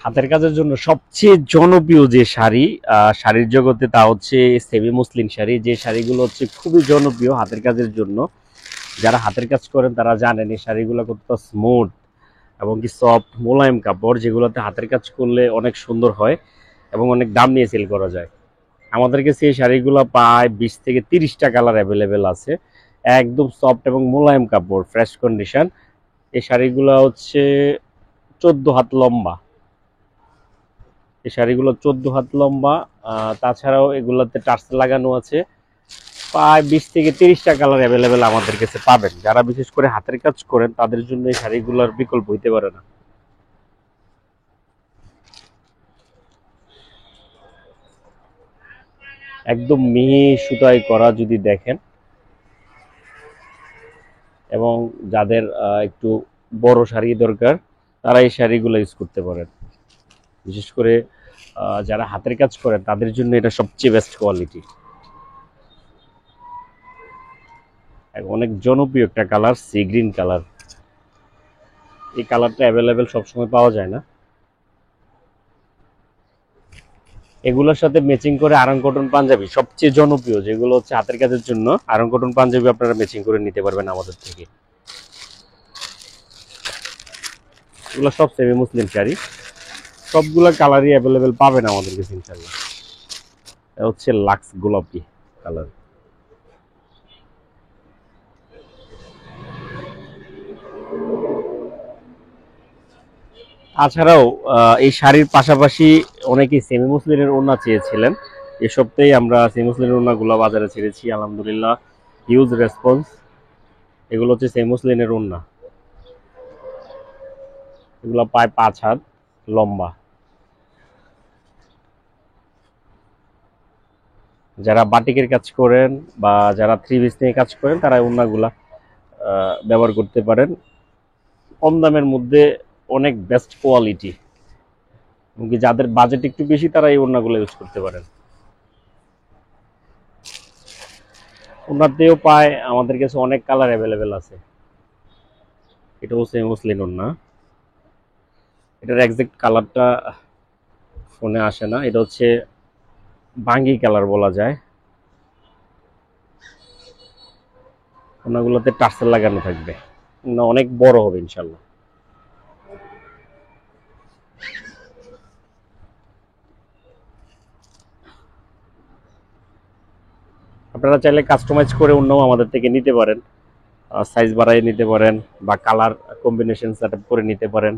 হাতের কাজের জন্য সবচেয়ে জনপ্রিয় যে শাড়ি শাড়ির জগতে, তা হচ্ছে সেমি মুসলিম শাড়ি। যে শাড়িগুলো হচ্ছে খুবই জনপ্রিয় হাতের কাজের জন্য। যারা হাতের কাজ করেন তারা জানেন এই শাড়িগুলো কতটা স্মুথ এবং কি সফট মোলায়েম কাপড়, যেগুলোতে হাতের কাজ করলে অনেক সুন্দর হয় এবং অনেক দাম নিয়ে সেল করা যায়। আমাদের কাছে এই শাড়িগুলো প্রায় 20 থেকে 30টা কালার অ্যাভেলেবেল আছে। একদম সফট এবং মোলায়েম কাপড়, ফ্রেশ কন্ডিশন। এই শাড়িগুলো হচ্ছে 14 হাত লম্বা। এই শাড়িগুলো 14 হাত লম্বা। তাছাড়াও এগুলোতে টার্সেল লাগানো আছে। প্রায় 20 থেকে 30টা কালার অ্যাভেলেবেল আমাদের কাছে পাবেন। যারা বিশেষ করে হাতের কাজ করেন তাদের জন্য এই শাড়িগুলোর বিকল্প হইতে পারে না। একদম মিহি সুতায় করা যদি দেখেন, এবং যাদের একটু বড় শাড়ি দরকার তারা এই শাড়িগুলো ইউজ করতে পারেন। বিশেষ করে যারা হাতের কাজ করেন তাদের জন্য এটা সবচেয়ে বেস্ট কোয়ালিটি। অনেক জনপ্রিয় একটা কালার, সি গ্রিন কালার। এই কালারটা অ্যাভেলেবেল সবসময় পাওয়া যায় না। এগুলোর সাথে ম্যাচিং করে আরং কটন পাঞ্জাবি সবচেয়ে জনপ্রিয়, যেগুলো হচ্ছে হাতের কাজের জন্য। আরং কটন পাঞ্জাবি আপনারা ম্যাচিং করে নিতে পারবেন আমাদের থেকে। এগুলো সব সেমি মুসলিম শাড়ি, সবগুলা কালারই অ্যাভেলেবেল পাবেন আমাদের কাছে ইনশাল্লাহ। এটা হচ্ছে লাক্স গোলাপি কালার। তাছাড়াও এই শাড়ির পাশাপাশি অনেকেই সেমি মুসলিমের ওড়না চেয়েছিলেন। এ সপ্তাহে আমরা সেমি মুসলিমের ওড়নাগুলো বাজারে ছেড়েছি, আলহামদুলিল্লাহ হিউজ রেসপন্স। এগুলো হচ্ছে সেমি মুসলিমের ওড়না। এগুলো প্রায় 5 হাত লম্বা। যারা বাটিকের কাজ করেন বা যারা থ্রি পিস নিয়ে কাজ করেন তারা ওড়নাগুলা ব্যবহার করতে পারেন। কম দামের মধ্যে অনেক বেস্ট কোয়ালিটি। এমনকি যাদের বাজেট একটু বেশি তারা এই ওড়নাগুলো ইউজ করতে পারেন। ওড়নাতেও পায় আমাদের কাছে অনেক কালার অ্যাভেলেবেল আছে। এটা হচ্ছে মুসলিম ওড়না। এটার এক্সাক্ট কালারটা ফোনে আসে না, এটা হচ্ছে বাঙ্গি কালার বলা যায়। ওড়নাগুলোতে টার্সেল লাগানো থাকবে, অনেক বড় হবে ইনশাল্লাহ। আপনারা চাইলে কাস্টমাইজ করে অন্যও আমাদের থেকে নিতে পারেন, সাইজ বাড়াই নিতে পারেন বা কালার কম্বিনেশন সেট আপ করে নিতে পারেন।